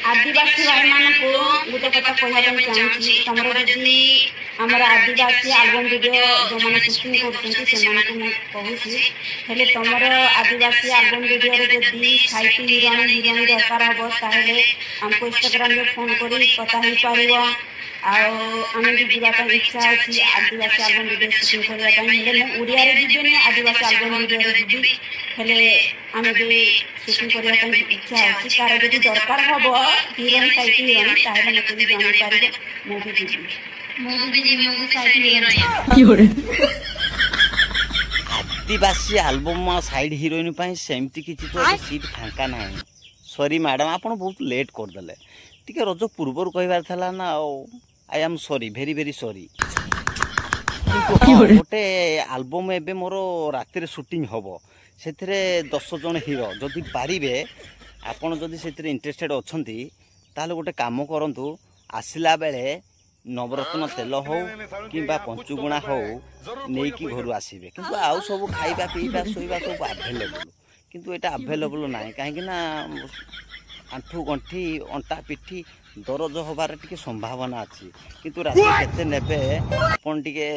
आदिवासी भाई मान को गोटे कथा कहवाई चाहूँगी तुम जदि आमर आदिवासी आलबम वीडियो जो मैंने सुटिंग कर तुम आदिवासी आलबम वीडियो जदि साइट हिरोइन हिरोइन दरकार हम ताहले हमको इंस्टाग्राम फोन कर कथा हो पार आम भी जावाई इच्छा अच्छी आदिवासी आलबम वीडियो सुटिंग करने ओडिया जीवन आदिवासी आलबम वीडियो जीवी हेले आम भी सुटिंग करने इच्छा अच्छी कार जब दरकार हम हिरोइन साइट हिरोइन ताहले मत भी जन पारे आदिवासी आलबम साइड हिरोइन सेमती किसी तो सीट फांका ना सॉरी मैडम आप बहुत लेट करदे टी रज पूर्वर कहबार ना I am sorry very very sorry गोटे आलबम एबे मोर रातिर शूटिंग हम से 10 जन हिरो जदि पारे आपड़ जदि से इंटरेस्टेड अच्छा ताले गोटे काम करूँ आसला बेले नवरत्न तेल हो कि पंचुगुणा हो नहीं कि घर आसबे किंतु आउ सब खाइबा पीवा शोवा सब आभेलेबल किंतु एटा आभेलेबल ना कहीं आंठू गंठी अंटा पिठी दरज हबार टी संभावना अच्छी किंतु राशि केते नेबे आपन टिके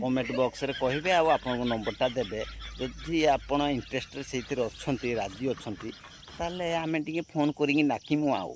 कमेंट बॉक्स रे कहिबे आ आपन नंबरटा देबे जदि आपन इंटरेस्टेड सेतिर अछंती राजी अछंती ताले आमे टिके फोन करिकि नाकिमु आउ